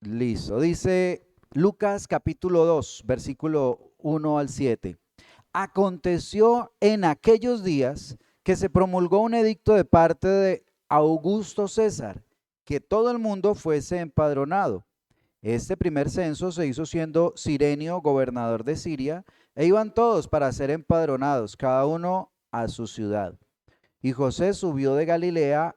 Listo. Dice Lucas capítulo 2, versículo 1 al 7. Aconteció en aquellos días que se promulgó un edicto de parte de Augusto César, que todo el mundo fuese empadronado. Este primer censo se hizo siendo Cirenio gobernador de Siria, e iban todos para ser empadronados, cada uno a su ciudad. Y José subió de Galilea,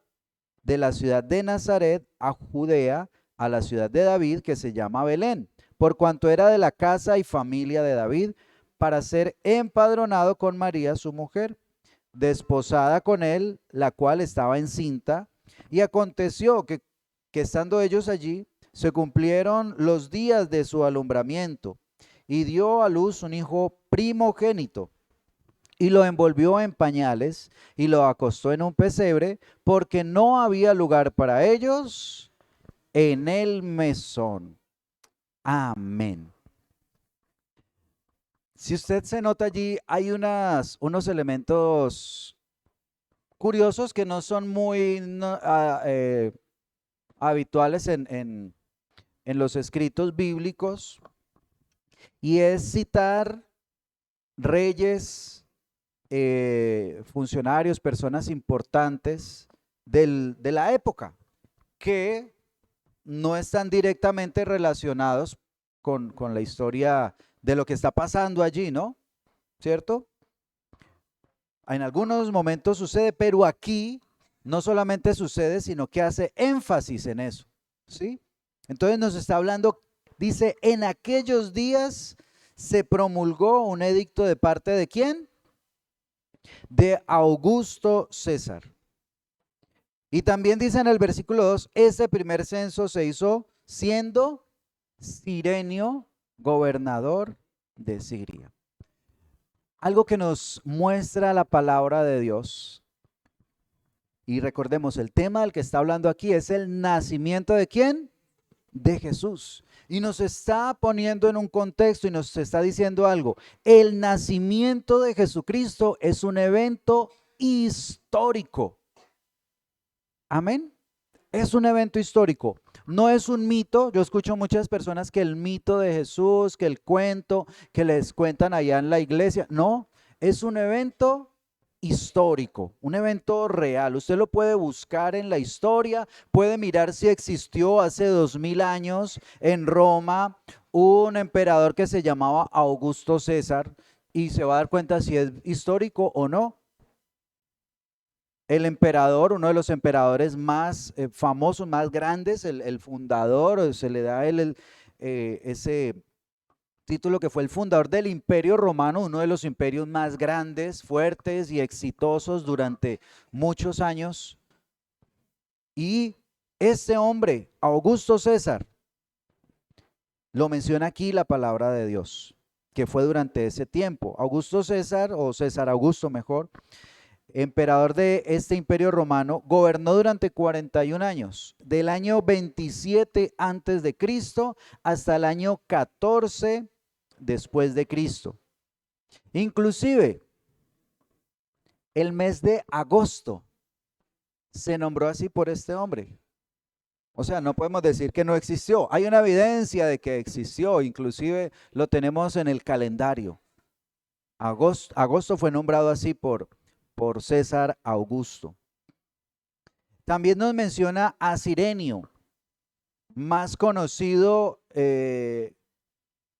de la ciudad de Nazaret a Judea, a la ciudad de David, que se llama Belén, por cuanto era de la casa y familia de David, para ser empadronado con María, su mujer, desposada con él, la cual estaba encinta. Y aconteció que estando ellos allí, se cumplieron los días de su alumbramiento, y dio a luz un hijo primogénito, y lo envolvió en pañales y lo acostó en un pesebre, porque no había lugar para ellos en el mesón. Amén. Si usted se nota allí, hay unos elementos curiosos que no son muy habituales en los escritos bíblicos, y es citar reyes, funcionarios, personas importantes de la época, que no están directamente relacionados con la historia de lo que está pasando allí, ¿no? ¿Cierto? En algunos momentos sucede, pero aquí no solamente sucede, sino que hace énfasis en eso, ¿sí? Entonces nos está hablando, dice, en aquellos días se promulgó un edicto de parte de ¿quién? De Augusto César. Y también dice en el versículo 2, este primer censo se hizo siendo Cirenio gobernador de Siria. Algo que nos muestra la palabra de Dios. Y recordemos, el tema del que está hablando aquí es el nacimiento de ¿quién? De Jesús. Y nos está poniendo en un contexto y nos está diciendo algo. El nacimiento de Jesucristo es un evento histórico. Amén. Es un evento histórico, no es un mito. Yo escucho muchas personas que el mito de Jesús, que el cuento que les cuentan allá en la iglesia, no, es un evento histórico, un evento real. Usted lo puede buscar en la historia, puede mirar si existió hace 2000 años en Roma un emperador que se llamaba Augusto César, y se va a dar cuenta si es histórico o no. El emperador, uno de los emperadores más famosos, más grandes, el fundador, se le da a él ese título, que fue el fundador del Imperio Romano, uno de los imperios más grandes, fuertes y exitosos durante muchos años. Y este hombre, Augusto César, lo menciona aquí la palabra de Dios, que fue durante ese tiempo. Augusto César, o César Augusto mejor, emperador de este imperio romano, gobernó durante 41 años, del año 27 antes de Cristo hasta el año 14 después de Cristo. Inclusive, el mes de agosto se nombró así por este hombre. O sea, no podemos decir que no existió. Hay una evidencia de que existió, inclusive lo tenemos en el calendario. Agosto fue nombrado así por César Augusto. También nos menciona a Cirenio, más conocido en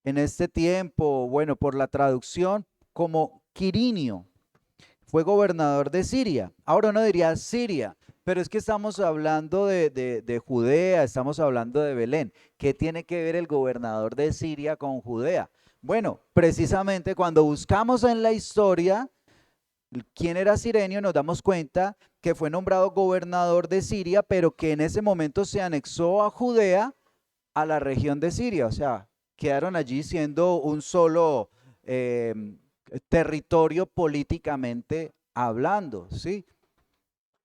este tiempo, bueno, por la traducción como Quirinio. Fue gobernador de Siria. Ahora uno diría Siria, pero es que estamos hablando de Judea, estamos hablando de Belén. ¿Qué tiene que ver el gobernador de Siria con Judea? Bueno, precisamente cuando buscamos en la historia quién era Cirenio, nos damos cuenta que fue nombrado gobernador de Siria, pero que en ese momento se anexó a Judea, a la región de Siria. O sea, quedaron allí siendo un solo territorio políticamente hablando, ¿sí?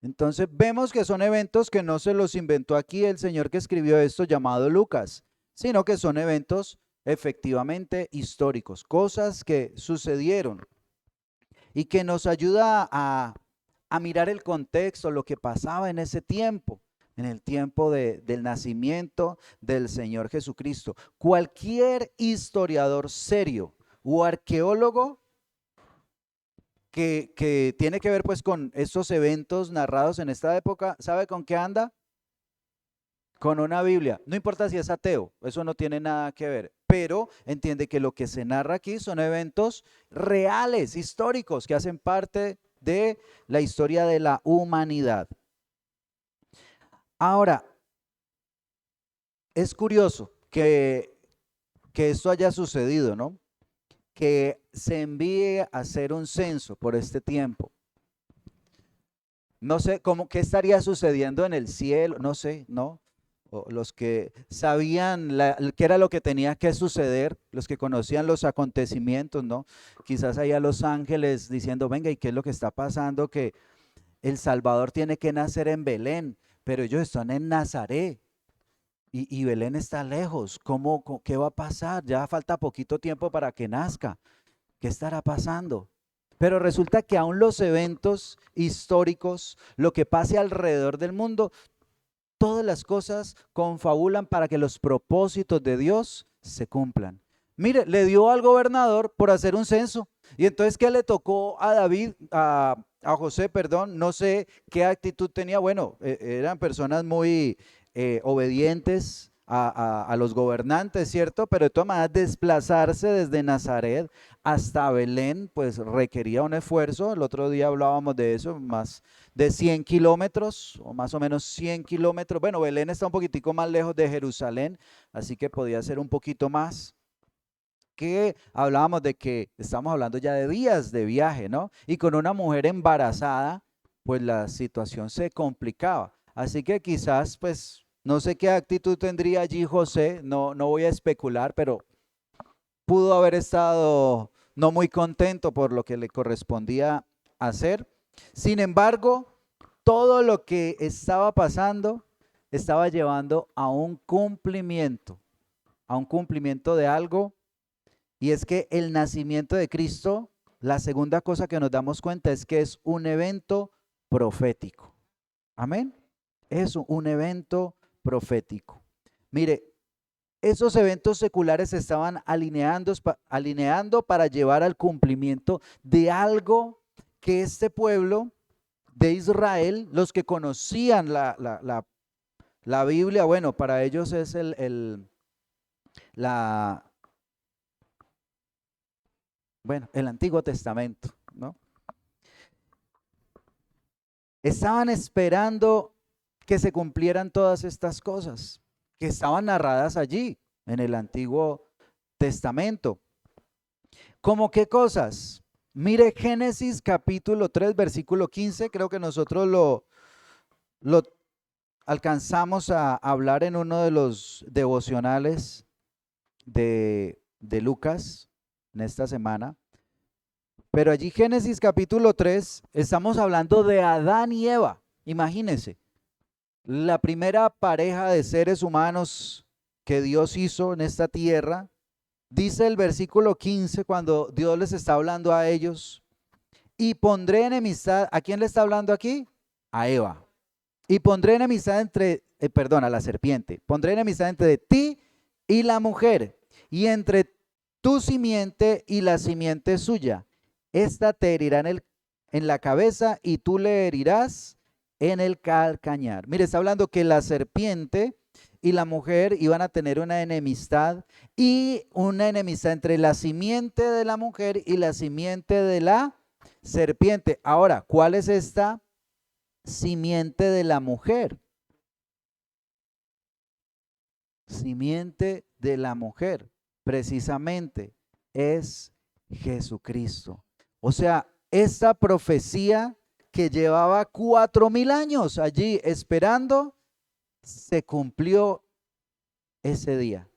Entonces vemos que son eventos que no se los inventó aquí el señor que escribió esto llamado Lucas, sino que son eventos efectivamente históricos, cosas que sucedieron y que nos ayuda a mirar el contexto, lo que pasaba en ese tiempo. en el tiempo del nacimiento del Señor Jesucristo. Cualquier historiador serio o arqueólogo que tiene que ver pues con estos eventos narrados en esta época, ¿sabe con qué anda? Con una Biblia. No importa si es ateo, eso no tiene nada que ver, pero entiende que lo que se narra aquí son eventos reales, históricos, que hacen parte de la historia de la humanidad. Ahora, es curioso que esto haya sucedido, ¿no? Que se envíe a hacer un censo por este tiempo. No sé cómo, qué estaría sucediendo en el cielo, no sé, ¿no? O los que sabían qué era lo que tenía que suceder, los que conocían los acontecimientos, ¿no? Quizás ahí a los ángeles diciendo, venga, ¿y qué es lo que está pasando? Que el Salvador tiene que nacer en Belén, pero ellos están en Nazaret y Belén está lejos. ¿Qué va a pasar? Ya falta poquito tiempo para que nazca. ¿Qué estará pasando? Pero resulta que aún los eventos históricos, lo que pase alrededor del mundo, todas las cosas confabulan para que los propósitos de Dios se cumplan. Mire, le dio al gobernador por hacer un censo. Y entonces, ¿qué le tocó a David, a José, perdón? No sé qué actitud tenía. Bueno, eran personas muy obedientes a los gobernantes, ¿cierto? Pero de todas maneras, desplazarse desde Nazaret hasta Belén, pues requería un esfuerzo. El otro día hablábamos de eso, más de 100 kilómetros, o más o menos 100 kilómetros. Bueno, Belén está un poquitico más lejos de Jerusalén, así que podía ser un poquito más. Que hablábamos de que estamos hablando ya de días de viaje, ¿no? Y con una mujer embarazada, pues la situación se complicaba. Así que quizás, pues, no sé qué actitud tendría allí José, no voy a especular, pero pudo haber estado no muy contento por lo que le correspondía hacer. Sin embargo, todo lo que estaba pasando estaba llevando a un cumplimiento de algo, y es que el nacimiento de Cristo, la segunda cosa que nos damos cuenta es que es un evento profético. Amén. Es un evento profético. Mire, esos eventos seculares se estaban alineando para llevar al cumplimiento de algo que este pueblo de Israel, los que conocían la Biblia, bueno, para ellos es el Antiguo Testamento, ¿no? Estaban esperando que se cumplieran todas estas cosas que estaban narradas allí en el Antiguo Testamento. ¿Cómo qué cosas? Mire Génesis capítulo 3, versículo 15, creo que nosotros lo alcanzamos a hablar en uno de los devocionales de Lucas en esta semana. Pero allí Génesis capítulo 3, estamos hablando de Adán y Eva. Imagínense, la primera pareja de seres humanos que Dios hizo en esta tierra. Dice el versículo 15 cuando Dios les está hablando a ellos, y pondré enemistad, ¿a quién le está hablando aquí? A Eva. Y pondré enemistad a la serpiente, pondré enemistad entre ti y la mujer, y entre tu simiente y la simiente suya. Esta te herirá en la cabeza y tú le herirás en el calcañar. Mire, está hablando que la serpiente y la mujer iban a tener una enemistad, y una enemistad entre la simiente de la mujer y la simiente de la serpiente. Ahora, ¿cuál es esta simiente de la mujer? Simiente de la mujer, precisamente, es Jesucristo. O sea, esta profecía que llevaba 4000 años allí esperando, se cumplió ese día.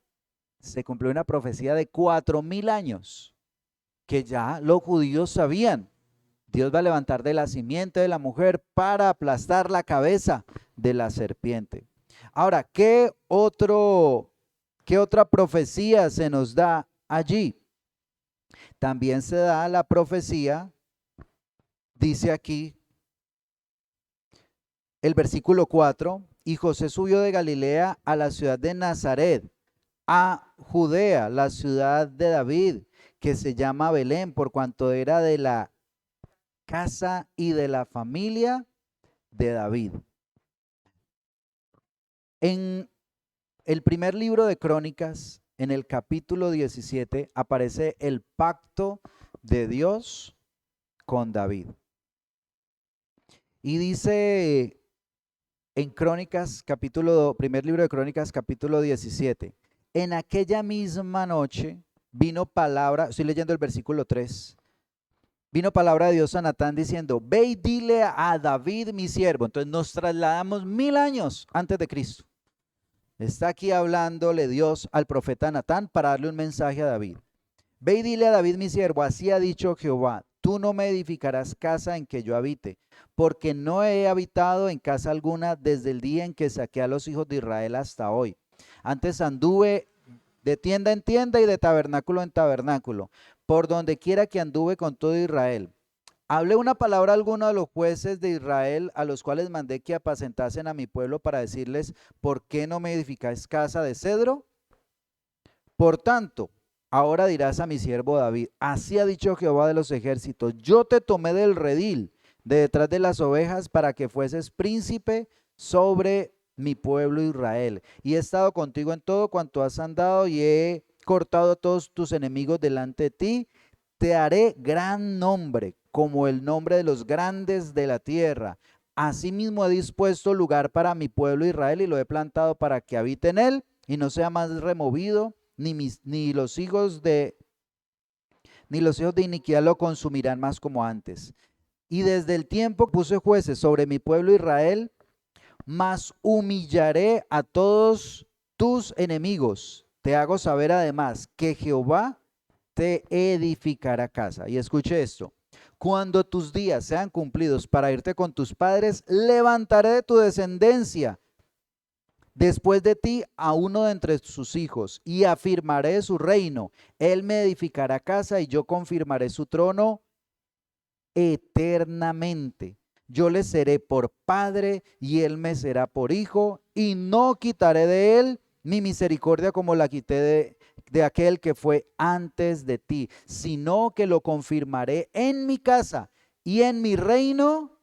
Se cumplió una profecía de 4000 años que ya los judíos sabían. Dios va a levantar de la simiente de la mujer para aplastar la cabeza de la serpiente. Ahora, ¿qué otra profecía se nos da allí? También se da la profecía, dice aquí el versículo 4, y José subió de Galilea a la ciudad de Nazaret, a Judea, la ciudad de David, que se llama Belén, por cuanto era de la casa y de la familia de David. En el primer libro de Crónicas, en el capítulo 17, aparece el pacto de Dios con David. Y dice en Crónicas, primer libro de Crónicas, capítulo 17, en aquella misma noche vino palabra, estoy leyendo el versículo 3, vino palabra de Dios a Natán diciendo, ve y dile a David mi siervo. Entonces nos trasladamos 1000 años antes de Cristo. Está aquí hablándole Dios al profeta Natán para darle un mensaje a David. Ve y dile a David mi siervo, así ha dicho Jehová, tú no me edificarás casa en que yo habite, porque no he habitado en casa alguna desde el día en que saqué a los hijos de Israel hasta hoy. Antes anduve de tienda en tienda y de tabernáculo en tabernáculo, por donde quiera que anduve con todo Israel. Hablé una palabra alguna a los jueces de Israel, a los cuales mandé que apacentasen a mi pueblo para decirles, ¿por qué no me edificáis casa de cedro? Por tanto, ahora dirás a mi siervo David, así ha dicho Jehová de los ejércitos, yo te tomé del redil, de detrás de las ovejas, para que fueses príncipe sobre mi pueblo Israel. Y he estado contigo en todo cuanto has andado y he cortado a todos tus enemigos delante de ti. Te haré gran nombre, como el nombre de los grandes de la tierra. Asimismo he dispuesto lugar para mi pueblo Israel y lo he plantado para que habite en él y no sea más removido, ni los hijos de iniquidad lo consumirán más como antes. Y desde el tiempo puse jueces sobre mi pueblo Israel, mas humillaré a todos tus enemigos. Te hago saber además que Jehová te edificará casa. Y escuche esto. Cuando tus días sean cumplidos para irte con tus padres, levantaré de tu descendencia después de ti a uno de entre sus hijos y afirmaré su reino. Él me edificará casa y yo confirmaré su trono eternamente. Yo le seré por padre y él me será por hijo, y no quitaré de él mi misericordia como la quité de aquel que fue antes de ti, sino que lo confirmaré en mi casa y en mi reino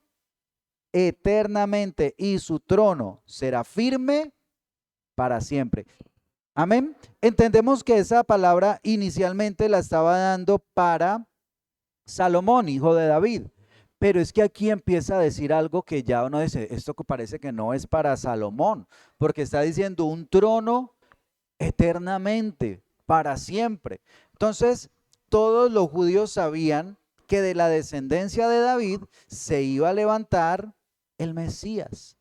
eternamente, y su trono será firme para siempre. Amén. Entendemos que esa palabra inicialmente la estaba dando para Salomón, hijo de David. Pero es que aquí empieza a decir algo que ya uno dice, esto que parece que no es para Salomón, porque está diciendo un trono eternamente, para siempre. Entonces, todos los judíos sabían que de la descendencia de David se iba a levantar el Mesías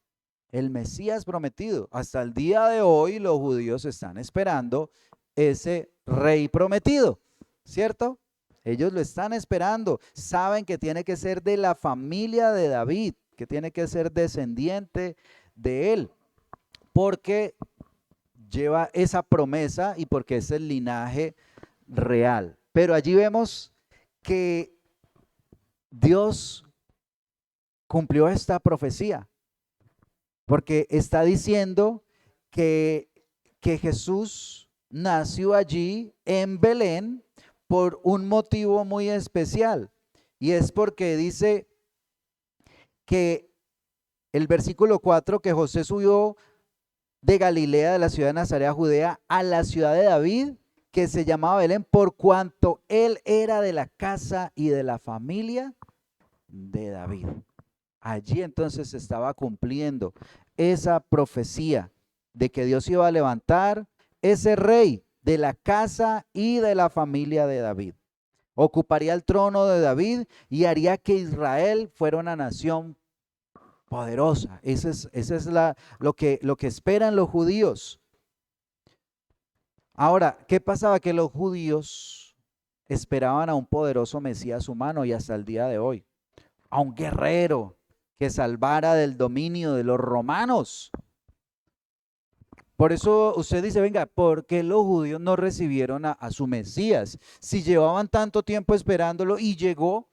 prometido. Hasta el día de hoy los judíos están esperando ese rey prometido, ¿cierto? Ellos lo están esperando, saben que tiene que ser de la familia de David, que tiene que ser descendiente de él, porque lleva esa promesa y porque es el linaje real. Pero allí vemos que Dios cumplió esta profecía, porque está diciendo que Jesús nació allí en Belén por un motivo muy especial, y es porque dice que el versículo 4, que José subió de Galilea, de la ciudad de Nazaret a Judea, a la ciudad de David, que se llamaba Belén, por cuanto él era de la casa y de la familia de David. Allí entonces se estaba cumpliendo esa profecía de que Dios iba a levantar ese rey de la casa y de la familia de David. Ocuparía el trono de David y haría que Israel fuera una nación poderosa. Esa es lo que esperan los judíos. Ahora, ¿qué pasaba? Que los judíos esperaban a un poderoso Mesías humano, y hasta el día de hoy, a un guerrero que salvara del dominio de los romanos. Por eso usted dice, venga, ¿por qué los judíos no recibieron a su Mesías? Si llevaban tanto tiempo esperándolo y llegó,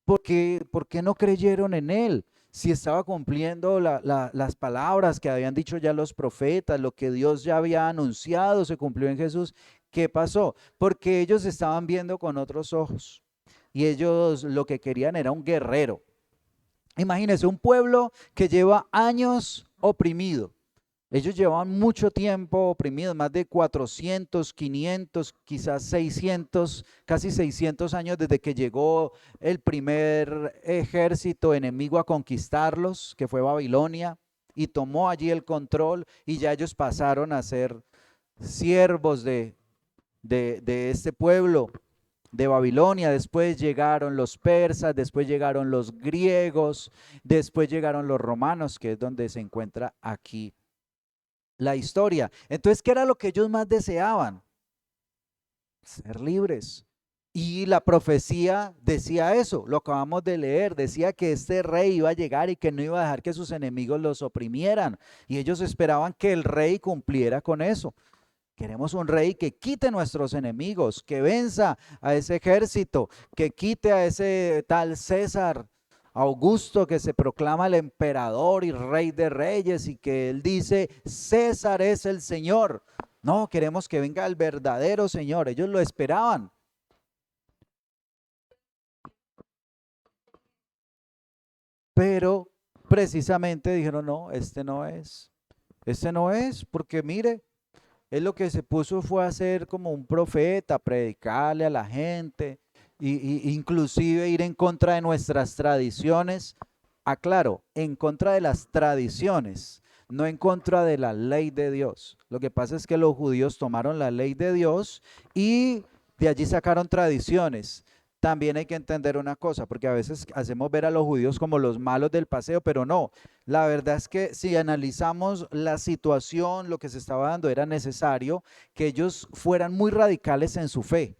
¿por qué no creyeron en él? si estaba cumpliendo las palabras que habían dicho ya los profetas, lo que Dios ya había anunciado se cumplió en Jesús. ¿Qué pasó? Porque ellos estaban viendo con otros ojos y ellos lo que querían era un guerrero. Imagínense, un pueblo que lleva años oprimido. Ellos llevaban mucho tiempo oprimidos, más de 400, 500, quizás 600, casi 600 años desde que llegó el primer ejército enemigo a conquistarlos, que fue Babilonia, y tomó allí el control y ya ellos pasaron a ser siervos de este pueblo de Babilonia. Después llegaron los persas, después llegaron los griegos, después llegaron los romanos, que es donde se encuentra aquí la historia. Entonces, ¿qué era lo que ellos más deseaban? Ser libres. Y la profecía decía eso, lo acabamos de leer, decía que este rey iba a llegar y que no iba a dejar que sus enemigos los oprimieran. Y ellos esperaban que el rey cumpliera con eso. Queremos un rey que quite nuestros enemigos, que venza a ese ejército, que quite a ese tal César Augusto que se proclama el emperador y rey de reyes y que él dice, César es el Señor. No, queremos que venga el verdadero Señor. Ellos lo esperaban. Pero precisamente dijeron, no, este no es. Este no es, porque mire, él lo que se puso fue a ser como un profeta, predicarle a la gente, inclusive ir en contra de nuestras tradiciones. Aclaro, en contra de las tradiciones, no en contra de la ley de Dios. Lo que pasa es que los judíos tomaron la ley de Dios y de allí sacaron tradiciones. También hay que entender una cosa, porque a veces hacemos ver a los judíos como los malos del paseo, pero no. La verdad es que si analizamos la situación, lo que se estaba dando, era necesario que ellos fueran muy radicales en su fe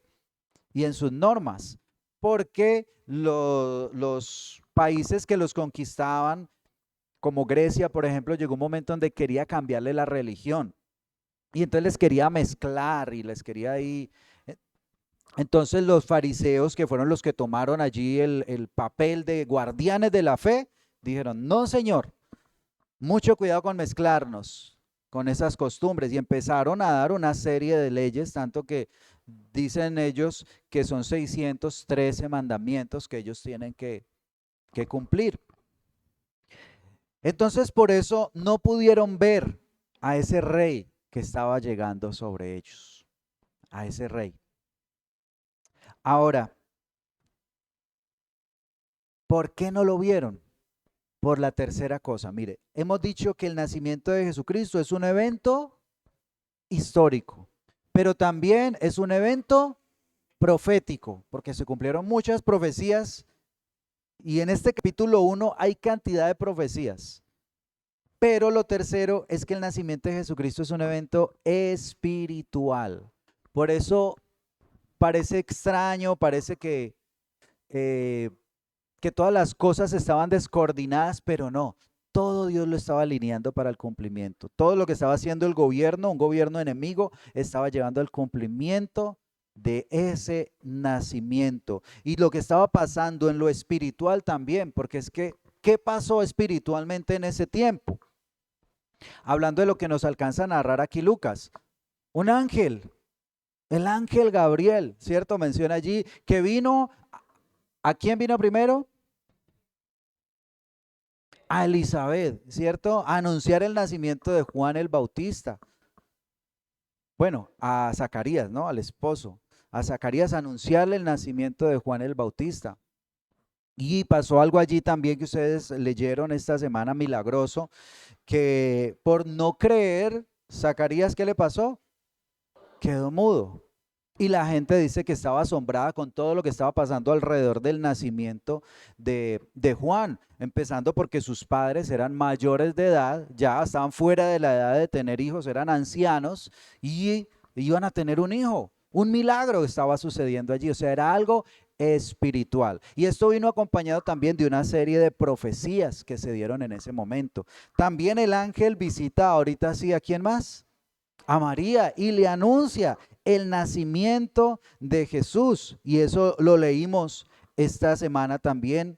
y en sus normas, porque los países que los conquistaban, como Grecia, por ejemplo, llegó un momento donde quería cambiarle la religión y entonces les quería mezclar y les quería ahí. Entonces los fariseos, que fueron los que tomaron allí el papel de guardianes de la fe, dijeron, no señor, mucho cuidado con mezclarnos con esas costumbres, y empezaron a dar una serie de leyes, tanto que dicen ellos que son 613 mandamientos que ellos tienen que cumplir. Entonces por eso no pudieron ver a ese rey que estaba llegando sobre ellos, a ese rey. Ahora, ¿por qué no lo vieron? Por la tercera cosa. Mire, hemos dicho que el nacimiento de Jesucristo es un evento histórico, pero también es un evento profético, porque se cumplieron muchas profecías y en este capítulo 1 hay cantidad de profecías. Pero lo tercero es que el nacimiento de Jesucristo es un evento espiritual. Por eso parece extraño, parece que todas las cosas estaban descoordinadas, pero no. Todo Dios lo estaba alineando para el cumplimiento. Todo lo que estaba haciendo el gobierno, un gobierno enemigo, estaba llevando al cumplimiento de ese nacimiento. Y lo que estaba pasando en lo espiritual también, porque es que, ¿qué pasó espiritualmente en ese tiempo? Hablando de lo que nos alcanza a narrar aquí Lucas. Un ángel, el ángel Gabriel, ¿cierto? Menciona allí que vino, ¿a quién vino primero? A Elizabeth, ¿cierto? A anunciar el nacimiento de Juan el Bautista. Bueno, a Zacarías, ¿no? Al esposo. A Zacarías a anunciarle el nacimiento de Juan el Bautista. Y pasó algo allí también que ustedes leyeron esta semana, milagroso, que por no creer, Zacarías, ¿qué le pasó? Quedó mudo. Y la gente dice que estaba asombrada con todo lo que estaba pasando alrededor del nacimiento de Juan, empezando porque sus padres eran mayores de edad, ya estaban fuera de la edad de tener hijos, eran ancianos y iban a tener un hijo. Un milagro estaba sucediendo allí, o sea, era algo espiritual. Y esto vino acompañado también de una serie de profecías que se dieron en ese momento. También el ángel visita ahorita sí a quién más, a María, y le anuncia el nacimiento de Jesús. Y eso lo leímos esta semana también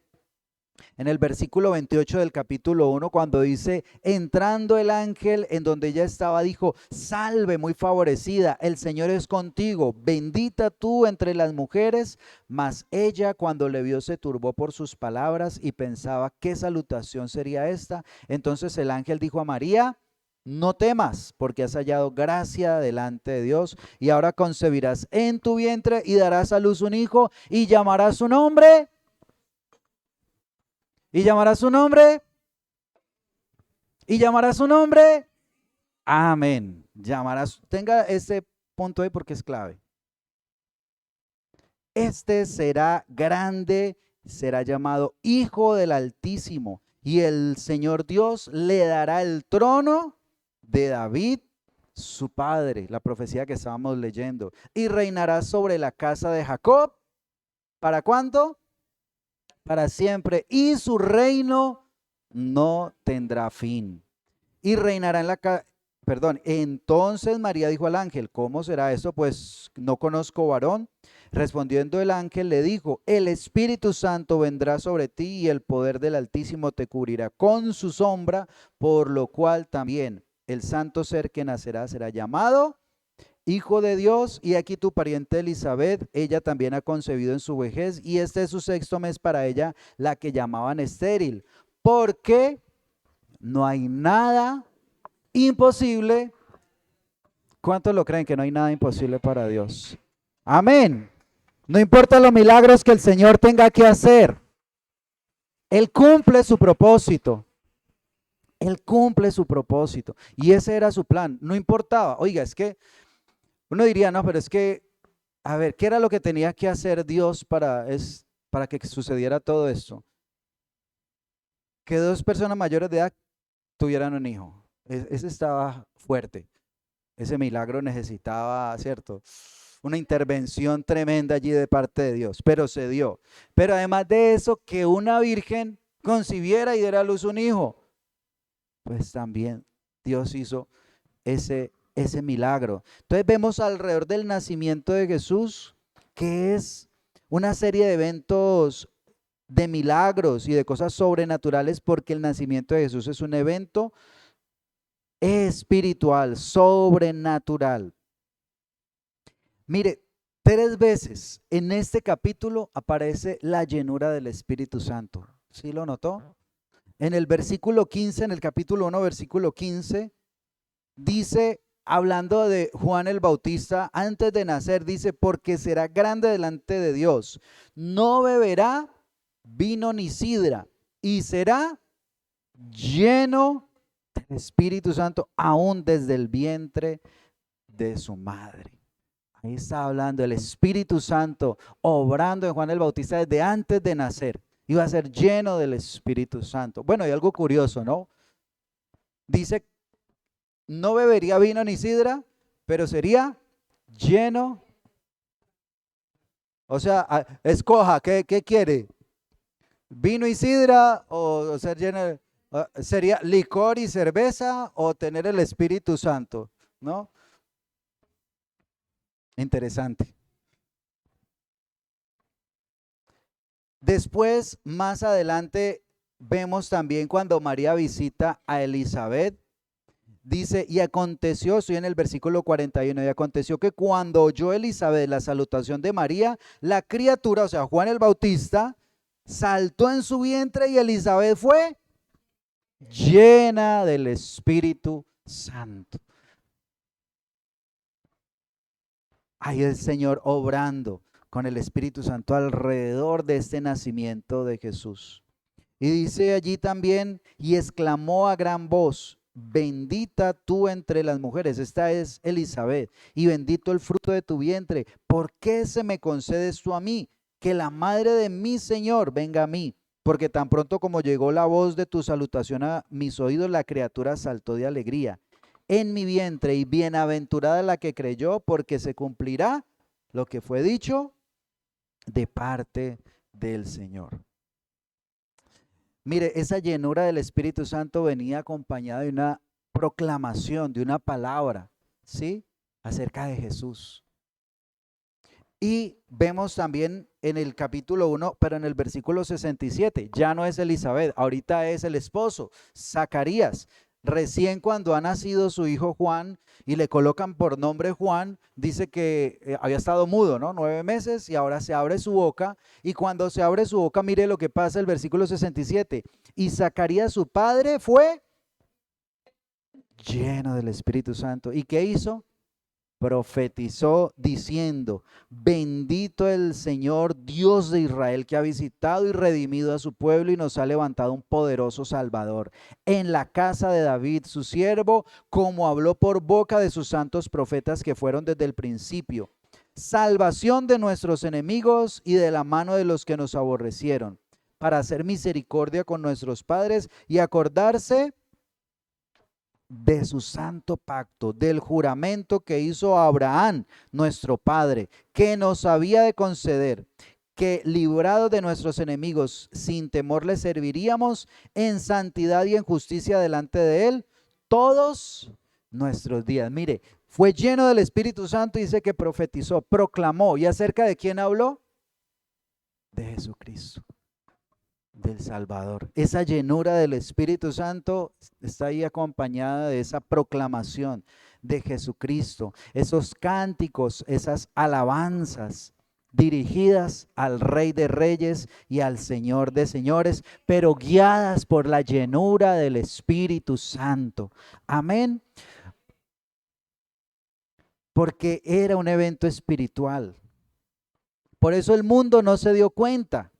en el versículo 28 del capítulo 1, cuando dice, entrando el ángel en donde ella estaba, dijo, salve muy favorecida, el Señor es contigo, bendita tú entre las mujeres. Mas ella, cuando le vio, se turbó por sus palabras y pensaba, ¿qué salutación sería esta? Entonces el ángel dijo a María, no temas, porque has hallado gracia delante de Dios, y ahora concebirás en tu vientre y darás a luz un hijo, y llamarás su nombre. Y llamará su nombre. Y llamará su nombre. Amén. Llamarás. Tenga ese punto ahí porque es clave. Este será grande, será llamado Hijo del Altísimo. Y el Señor Dios le dará el trono de David, su padre. La profecía que estábamos leyendo. Y reinará sobre la casa de Jacob. ¿Para cuánto? Para siempre. Y su reino no tendrá fin. Y reinará en la casa. Perdón, entonces María dijo al ángel, ¿cómo será eso? Pues no conozco varón. Respondiendo el ángel le dijo, el Espíritu Santo vendrá sobre ti y el poder del Altísimo te cubrirá con su sombra, por lo cual también el santo ser que nacerá será llamado Hijo de Dios. Y aquí tu pariente Elizabeth, ella también ha concebido en su vejez y este es su sexto mes para ella, la que llamaban estéril, porque no hay nada imposible. ¿Cuántos lo creen que no hay nada imposible para Dios? Amén. No importa los milagros que el Señor tenga que hacer. Él cumple su propósito. Él cumple su propósito. Y ese era su plan. No importaba. Oiga, es que uno diría, no, pero es que, a ver, ¿qué era lo que tenía que hacer Dios para que sucediera todo esto? Que dos personas mayores de edad tuvieran un hijo. Ese estaba fuerte. Ese milagro necesitaba, ¿cierto? Una intervención tremenda allí de parte de Dios, pero se dio. Pero además de eso, que una virgen concibiera y diera a luz un hijo, pues también Dios hizo ese milagro. Entonces vemos alrededor del nacimiento de Jesús que es una serie de eventos de milagros y de cosas sobrenaturales, porque el nacimiento de Jesús es un evento espiritual, sobrenatural. Mire, 3 veces en este capítulo aparece la llenura del Espíritu Santo. ¿Sí lo notó? En el versículo 15, en el capítulo 1, versículo 15, dice, hablando de Juan el Bautista, antes de nacer, dice, porque será grande delante de Dios. No beberá vino ni sidra y será lleno del Espíritu Santo aún desde el vientre de su madre. Ahí está hablando el Espíritu Santo obrando en Juan el Bautista desde antes de nacer. Iba a ser lleno del Espíritu Santo. Bueno, hay algo curioso, ¿no? Dice, no bebería vino ni sidra, pero sería lleno. O sea, escoja, ¿qué quiere? ¿Vino y sidra o ser lleno de, sería licor y cerveza o tener el Espíritu Santo, ¿no? Interesante. Después, más adelante, vemos también cuando María visita a Elizabeth, dice, y aconteció, estoy en el versículo 41, y aconteció que cuando oyó Elizabeth la salutación de María, la criatura, o sea, Juan el Bautista, saltó en su vientre y Elizabeth fue llena del Espíritu Santo. Ahí el Señor obrando con el Espíritu Santo alrededor de este nacimiento de Jesús. Y dice allí también, y exclamó a gran voz, bendita tú entre las mujeres, esta es Elizabeth, y bendito el fruto de tu vientre. ¿Por qué se me concede esto a mí? Que la madre de mi Señor venga a mí, porque tan pronto como llegó la voz de tu salutación a mis oídos, la criatura saltó de alegría en mi vientre, y bienaventurada la que creyó, porque se cumplirá lo que fue dicho de parte del Señor. Mire, esa llenura del Espíritu Santo venía acompañada de una proclamación, de una palabra, ¿sí? Acerca de Jesús. Y vemos también en el capítulo 1, pero en el versículo 67, ya no es Elizabeth, ahorita es el esposo, Zacarías. Recién cuando ha nacido su hijo Juan y le colocan por nombre Juan, dice que había estado mudo, ¿no? 9 meses y ahora se abre su boca. Y cuando se abre su boca, mire lo que pasa el versículo 67. Y Zacarías su padre fue lleno del Espíritu Santo. ¿Y qué hizo? Profetizó diciendo: bendito el Señor Dios de Israel, que ha visitado y redimido a su pueblo y nos ha levantado un poderoso Salvador en la casa de David su siervo, como habló por boca de sus santos profetas que fueron desde el principio, salvación de nuestros enemigos y de la mano de los que nos aborrecieron, para hacer misericordia con nuestros padres y acordarse de su santo pacto, del juramento que hizo a Abraham, nuestro padre, que nos había de conceder, que librados de nuestros enemigos, sin temor le serviríamos en santidad y en justicia delante de él todos nuestros días. Mire, fue lleno del Espíritu Santo y dice que profetizó, proclamó. ¿Y acerca de quién habló? De Jesucristo, del Salvador. Esa llenura del Espíritu Santo está ahí acompañada de esa proclamación de Jesucristo, esos cánticos, esas alabanzas dirigidas al Rey de Reyes y al Señor de Señores, pero guiadas por la llenura del Espíritu Santo. Amén. Porque era un evento espiritual. Por eso el mundo no se dio cuenta.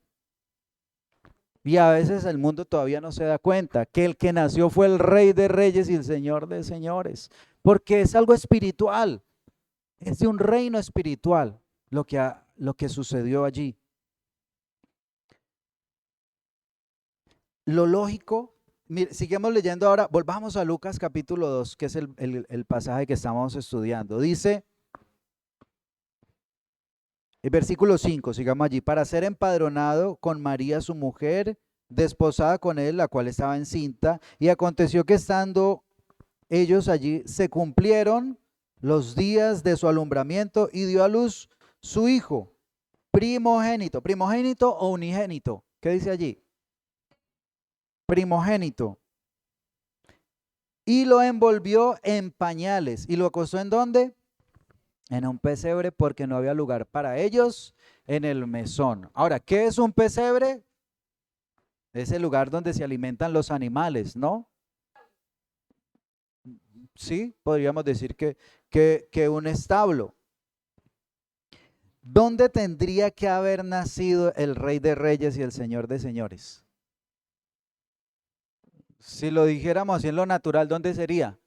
Y a veces el mundo todavía no se da cuenta que el que nació fue el Rey de Reyes y el Señor de Señores, porque es algo espiritual, es de un reino espiritual lo que sucedió allí. Lo lógico, mire, sigamos leyendo ahora, volvamos a Lucas capítulo 2, que es el pasaje que estamos estudiando. Dice, el versículo 5, sigamos allí, para ser empadronado con María su mujer, desposada con él, la cual estaba encinta, y aconteció que estando ellos allí, se cumplieron los días de su alumbramiento y dio a luz su hijo, primogénito. ¿Primogénito o unigénito? ¿Qué dice allí? Primogénito. Y lo envolvió en pañales. ¿Y lo acostó en dónde? En un pesebre, porque no había lugar para ellos en el mesón. Ahora, ¿qué es un pesebre? Es el lugar donde se alimentan los animales, ¿no? Sí, podríamos decir que un establo. ¿Dónde tendría que haber nacido el Rey de Reyes y el Señor de Señores? Si lo dijéramos así en lo natural, ¿dónde sería?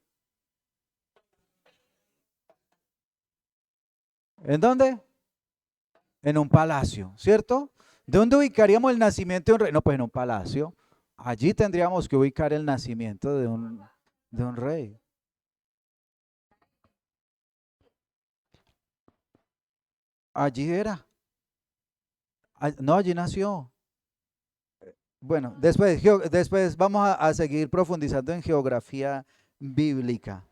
¿En dónde? En un palacio, ¿cierto? ¿De dónde ubicaríamos el nacimiento de un rey? No, pues en un palacio. Allí tendríamos que ubicar el nacimiento de un rey. Allí era. No, allí nació. Bueno, después vamos a seguir profundizando en geografía bíblica.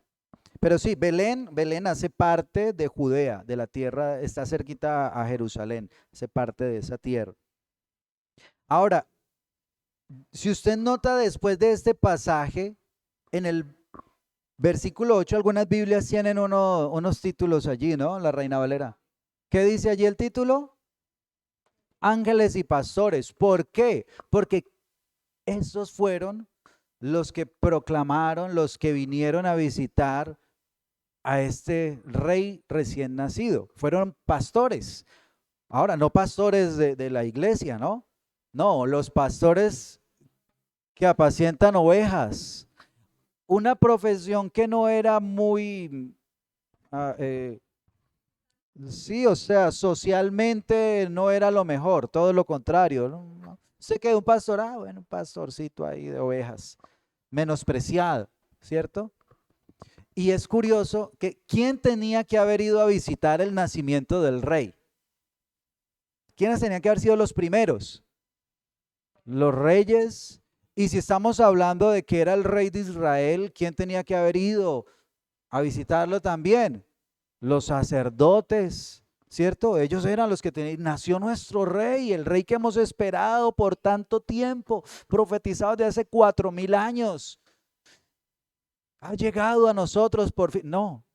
Pero sí, Belén hace parte de Judea, de la tierra, está cerquita a Jerusalén, hace parte de esa tierra. Ahora, si usted nota después de este pasaje, en el versículo 8, algunas Biblias tienen unos títulos allí, ¿no? La Reina Valera. ¿Qué dice allí el título? Ángeles y pastores. ¿Por qué? Porque esos fueron los que proclamaron, los que vinieron a visitar a este rey recién nacido. Fueron pastores. Ahora, no pastores de la iglesia, ¿no? No, los pastores que apacientan ovejas. Una profesión que no era muy, ah, sí, o sea, socialmente no era lo mejor, todo lo contrario, ¿no? Se quedó un pastor, bueno, un pastorcito ahí de ovejas, menospreciado, ¿cierto? Y es curioso que ¿quién tenía que haber ido a visitar el nacimiento del rey? ¿Quiénes tenían que haber sido los primeros? Los reyes. Y si estamos hablando de que era el rey de Israel, ¿quién tenía que haber ido a visitarlo también? Los sacerdotes, ¿cierto? Ellos eran los que tenían, nació nuestro rey, el rey que hemos esperado por tanto tiempo, profetizado de hace 4000 años. Ha llegado a nosotros por fin. No,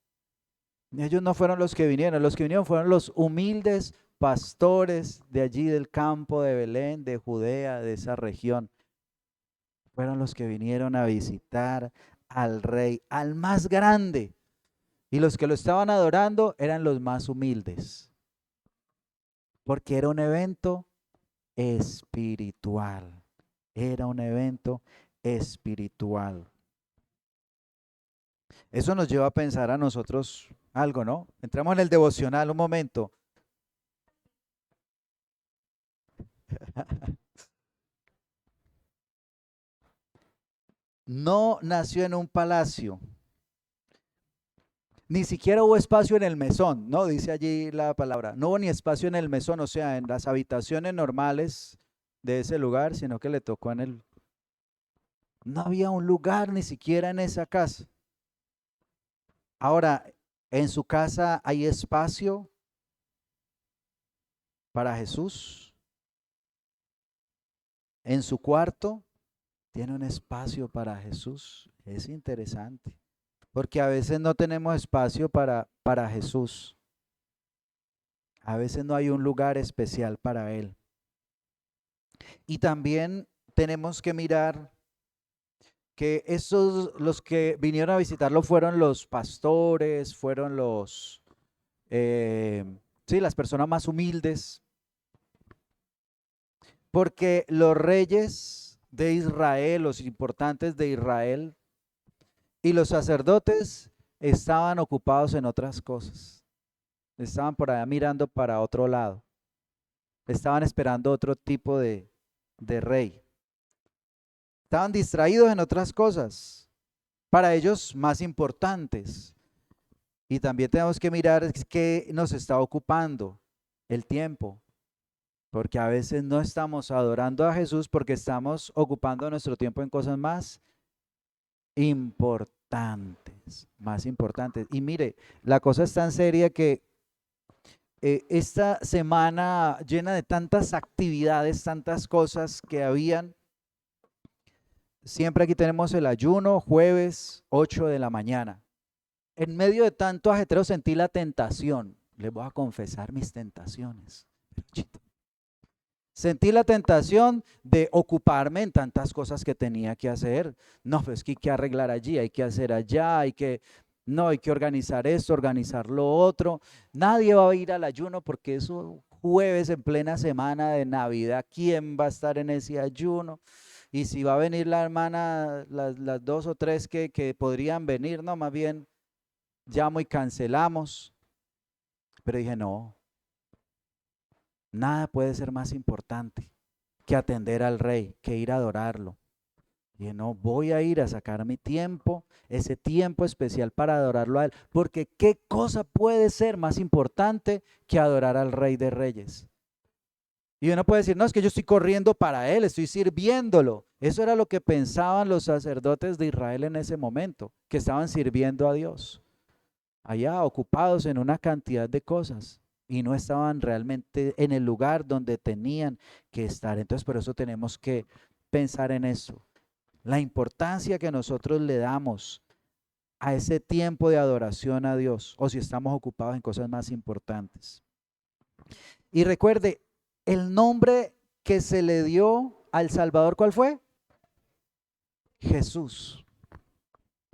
ellos no fueron los que vinieron fueron los humildes pastores de allí del campo de Belén, de Judea, de esa región. Fueron los que vinieron a visitar al rey, al más grande. Y los que lo estaban adorando eran los más humildes, porque era un evento espiritual. Era un evento espiritual. Eso nos lleva a pensar a nosotros algo, ¿no? Entramos en el devocional un momento. No nació en un palacio, ni siquiera hubo espacio en el mesón, ¿no? Dice allí la palabra. No hubo ni espacio en el mesón, o sea, en las habitaciones normales de ese lugar, sino que le tocó en el... No había un lugar ni siquiera en esa casa. Ahora, en su casa hay espacio para Jesús. En su cuarto tiene un espacio para Jesús. Es interesante, porque a veces no tenemos espacio para Jesús. A veces no hay un lugar especial para Él. Y también tenemos que mirar que los que vinieron a visitarlo fueron los pastores, fueron sí, las personas más humildes, porque los reyes de Israel, los importantes de Israel y los sacerdotes estaban ocupados en otras cosas. Estaban por allá mirando para otro lado. Estaban esperando otro tipo de rey. Estaban distraídos en otras cosas, para ellos más importantes. Y también tenemos que mirar qué nos está ocupando el tiempo, porque a veces no estamos adorando a Jesús porque estamos ocupando nuestro tiempo en cosas más importantes, más importantes. Y mire, la cosa es tan seria que esta semana llena de tantas actividades, tantas cosas que habían, siempre aquí tenemos el ayuno, jueves 8 de la mañana. En medio de tanto ajetreo sentí la tentación. Les voy a confesar mis tentaciones. Sentí la tentación de ocuparme en tantas cosas que tenía que hacer. No, pues que hay que arreglar allí, hay que hacer allá, no, hay que organizar esto, organizar lo otro. Nadie va a ir al ayuno porque eso jueves en plena semana de Navidad, ¿quién va a estar en ese ayuno? Y si va a venir la hermana, las dos o tres que podrían venir, no, más bien llamo y cancelamos. Pero dije, no, nada puede ser más importante que atender al rey, que ir a adorarlo. Y no, voy a ir a sacar mi tiempo, ese tiempo especial para adorarlo a Él, porque ¿qué cosa puede ser más importante que adorar al Rey de Reyes? Y uno puede decir, no, es que yo estoy corriendo para Él, estoy sirviéndolo. Eso era lo que pensaban los sacerdotes de Israel en ese momento, que estaban sirviendo a Dios, allá ocupados en una cantidad de cosas y no estaban realmente en el lugar donde tenían que estar. Entonces, por eso tenemos que pensar en eso. La importancia que nosotros le damos a ese tiempo de adoración a Dios, o si estamos ocupados en cosas más importantes. Y recuerde, el nombre que se le dio al Salvador, ¿cuál fue? Jesús.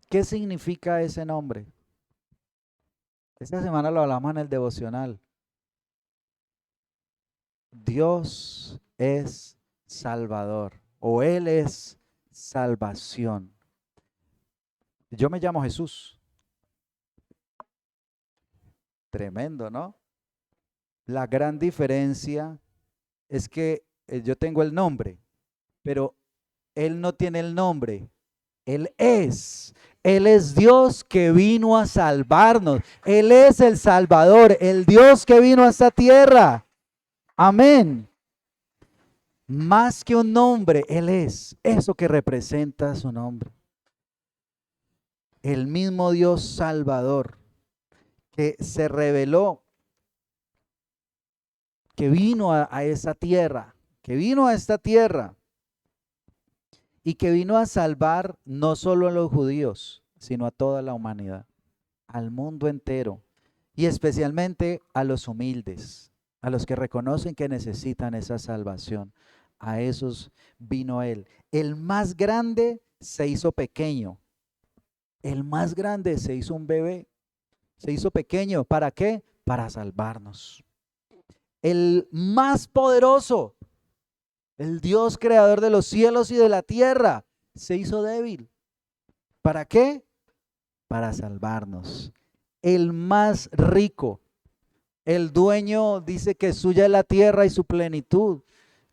¿Qué significa ese nombre? Esta semana lo hablamos en el devocional. Dios es Salvador, o Él es salvación. Yo me llamo Jesús. Tremendo, ¿no? La gran diferencia es que yo tengo el nombre, pero Él no tiene el nombre. Él es. Él es Dios que vino a salvarnos. Él es el Salvador, el Dios que vino a esta tierra. Amén. Más que un nombre, Él es eso que representa su nombre. El mismo Dios Salvador que se reveló que vino a esa tierra, que vino a esta tierra y que vino a salvar no solo a los judíos, sino a toda la humanidad, al mundo entero y especialmente a los humildes, a los que reconocen que necesitan esa salvación. A esos vino Él. El más grande se hizo pequeño, el más grande se hizo un bebé, se hizo pequeño. ¿Para qué? Para salvarnos. El más poderoso, el Dios creador de los cielos y de la tierra, se hizo débil. ¿Para qué? Para salvarnos. El más rico, el dueño, dice que suya es la tierra y su plenitud,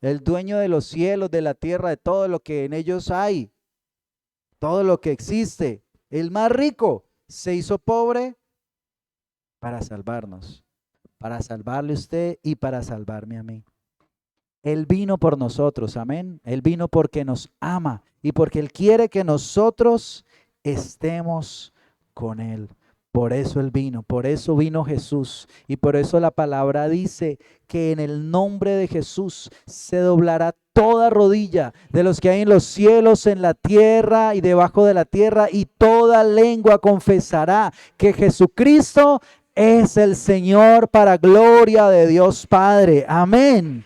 el dueño de los cielos, de la tierra, de todo lo que en ellos hay, todo lo que existe, el más rico, se hizo pobre para salvarnos, para salvarle a usted y para salvarme a mí. Él vino por nosotros, amén. Él vino porque nos ama y porque Él quiere que nosotros estemos con Él. Por eso Él vino, por eso vino Jesús. Y por eso la palabra dice que en el nombre de Jesús se doblará toda rodilla de los que hay en los cielos, en la tierra y debajo de la tierra, y toda lengua confesará que Jesucristo es el Señor, para gloria de Dios Padre. Amén.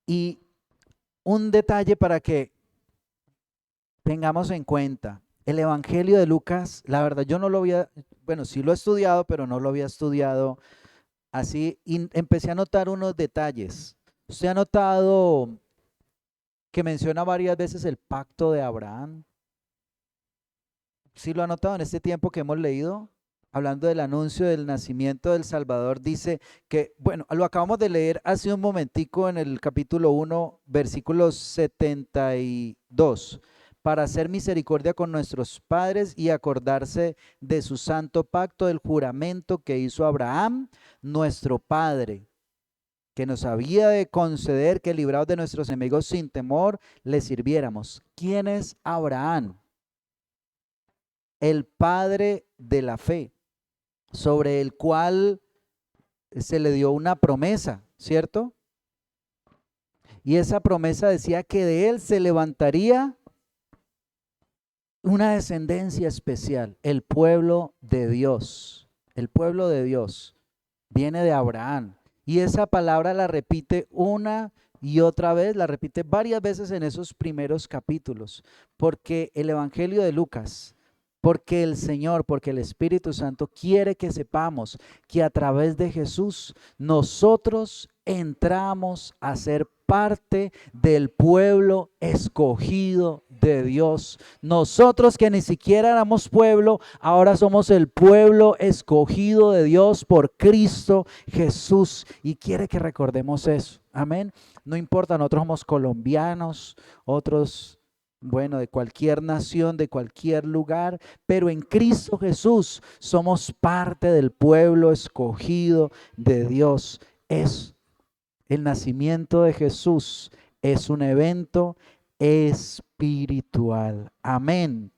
Y un detalle para que tengamos en cuenta, el Evangelio de Lucas, la verdad yo no lo había, bueno, sí lo he estudiado, pero no lo había estudiado así, y empecé a notar unos detalles. ¿Usted ha notado que menciona varias veces el pacto de Abraham? ¿Sí lo ha notado en este tiempo que hemos leído? Hablando del anuncio del nacimiento del Salvador, dice que, bueno, lo acabamos de leer hace un momentico en el capítulo 1, versículo 72, para hacer misericordia con nuestros padres y acordarse de su santo pacto, del juramento que hizo Abraham, nuestro padre, que nos había de conceder que, librados de nuestros enemigos sin temor, le sirviéramos. ¿Quién es Abraham? El padre de la fe, sobre el cual se le dio una promesa, ¿cierto? Y esa promesa decía que de él se levantaría una descendencia especial, el pueblo de Dios. El pueblo de Dios viene de Abraham. Y esa palabra la repite una y otra vez, la repite varias veces en esos primeros capítulos, porque el Evangelio de Lucas, porque el Señor, porque el Espíritu Santo quiere que sepamos que a través de Jesús nosotros entramos a ser parte del pueblo escogido de Dios. Nosotros que ni siquiera éramos pueblo, ahora somos el pueblo escogido de Dios por Cristo Jesús. Y quiere que recordemos eso. Amén. No importa, nosotros somos colombianos, otros, bueno, de cualquier nación, de cualquier lugar, pero en Cristo Jesús somos parte del pueblo escogido de Dios. Es el nacimiento de Jesús, es un evento espiritual. Amén.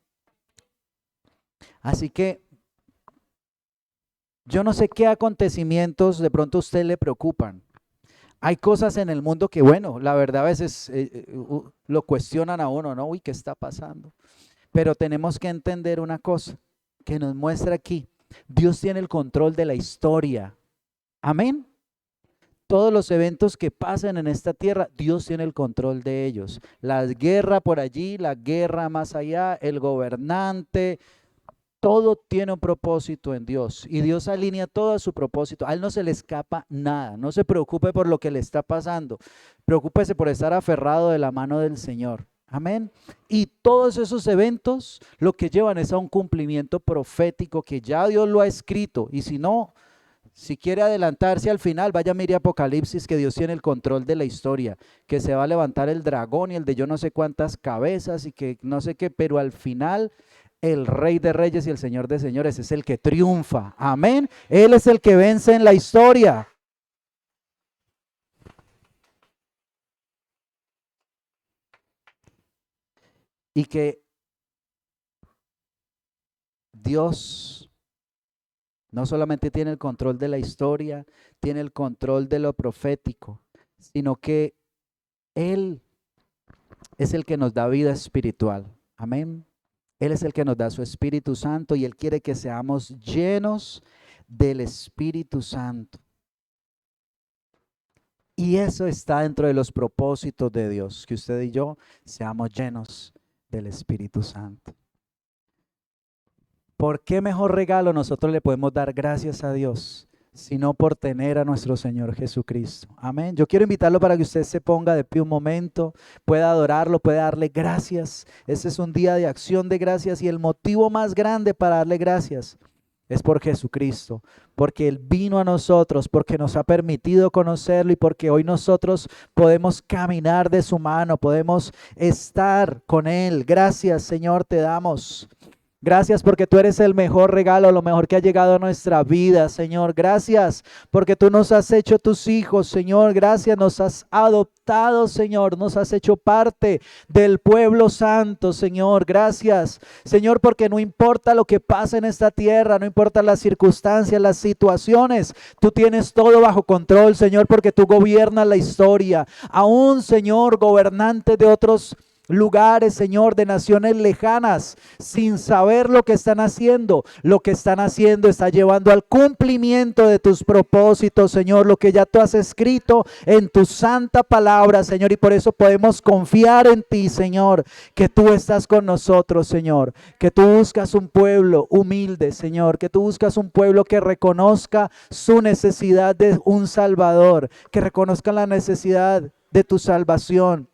Así que yo no sé qué acontecimientos de pronto a usted le preocupan. Hay cosas en el mundo que, bueno, la verdad a veces lo cuestionan a uno, ¿no? Uy, ¿qué está pasando? Pero tenemos que entender una cosa que nos muestra aquí. Dios tiene el control de la historia. Amén. Todos los eventos que pasan en esta tierra, Dios tiene el control de ellos. La guerra por allí, la guerra más allá, el gobernante, todo tiene un propósito en Dios y Dios alinea todo a su propósito. A Él no se le escapa nada. No se preocupe por lo que le está pasando. Preocúpese por estar aferrado de la mano del Señor. Amén. Y todos esos eventos lo que llevan es a un cumplimiento profético que ya Dios lo ha escrito. Y si no, si quiere adelantarse al final, vaya a mirar Apocalipsis, que Dios tiene el control de la historia, que se va a levantar el dragón y el de yo no sé cuántas cabezas y que no sé qué, pero al final el Rey de Reyes y el Señor de Señores es el que triunfa. Amén. Él es el que vence en la historia. Y que Dios no solamente tiene el control de la historia, tiene el control de lo profético, sino que Él es el que nos da vida espiritual. Amén. Él es el que nos da su Espíritu Santo y Él quiere que seamos llenos del Espíritu Santo. Y eso está dentro de los propósitos de Dios, que usted y yo seamos llenos del Espíritu Santo. ¿Por qué mejor regalo nosotros le podemos dar gracias a Dios, sino por tener a nuestro Señor Jesucristo? Amén. Yo quiero invitarlo para que usted se ponga de pie un momento, pueda adorarlo, pueda darle gracias. Este es un día de acción de gracias y el motivo más grande para darle gracias es por Jesucristo, porque Él vino a nosotros, porque nos ha permitido conocerlo y porque hoy nosotros podemos caminar de su mano, podemos estar con Él. Gracias, Señor, te damos. Gracias porque tú eres el mejor regalo, lo mejor que ha llegado a nuestra vida, Señor. Gracias porque tú nos has hecho tus hijos, Señor. Gracias, nos has adoptado, Señor. Nos has hecho parte del pueblo santo, Señor. Gracias, Señor, porque no importa lo que pase en esta tierra, no importa las circunstancias, las situaciones, tú tienes todo bajo control, Señor, porque tú gobiernas la historia. Aún, Señor, gobernante de otros lugares, Señor, de naciones lejanas, sin saber lo que están haciendo está llevando al cumplimiento de tus propósitos, Señor, lo que ya tú has escrito en tu santa palabra, Señor, y por eso podemos confiar en ti, Señor, que tú estás con nosotros, Señor, que tú buscas un pueblo humilde, Señor, que tú buscas un pueblo que reconozca su necesidad de un Salvador, que reconozca la necesidad de tu salvación,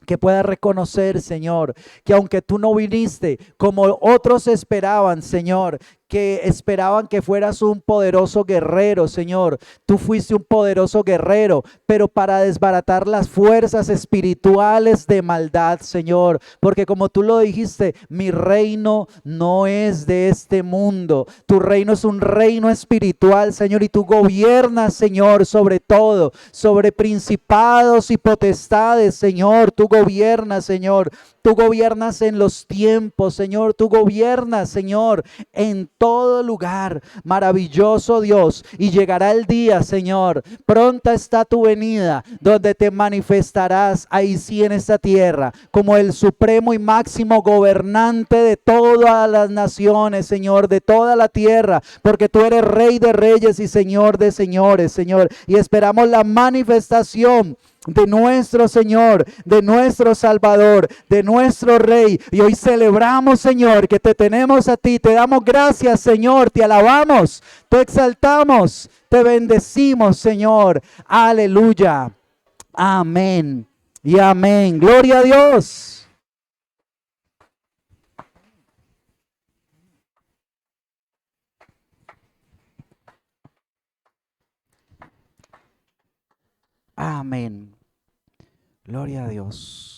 que pueda reconocer, Señor, que aunque tú no viniste como otros esperaban, Señor, que esperaban que fueras un poderoso guerrero, Señor, tú fuiste un poderoso guerrero, pero para desbaratar las fuerzas espirituales de maldad, Señor, porque como tú lo dijiste, mi reino no es de este mundo, tu reino es un reino espiritual, Señor, y tú gobiernas, Señor, sobre todo, sobre principados y potestades, Señor, tú gobiernas, Señor. Tú gobiernas en los tiempos, Señor. Tú gobiernas, Señor, en todo lugar. Maravilloso Dios. Y llegará el día, Señor. Pronta está tu venida, donde te manifestarás ahí sí en esta tierra, como el supremo y máximo gobernante de todas las naciones, Señor, de toda la tierra, porque tú eres Rey de reyes y Señor de señores, Señor. Y esperamos la manifestación de nuestro Señor, de nuestro Salvador, de nuestro Rey. Y hoy celebramos, Señor, que te tenemos a ti. Te damos gracias, Señor. Te alabamos, te exaltamos, te bendecimos, Señor. Aleluya. Amén y amén. Gloria a Dios. Amén. Gloria a Dios.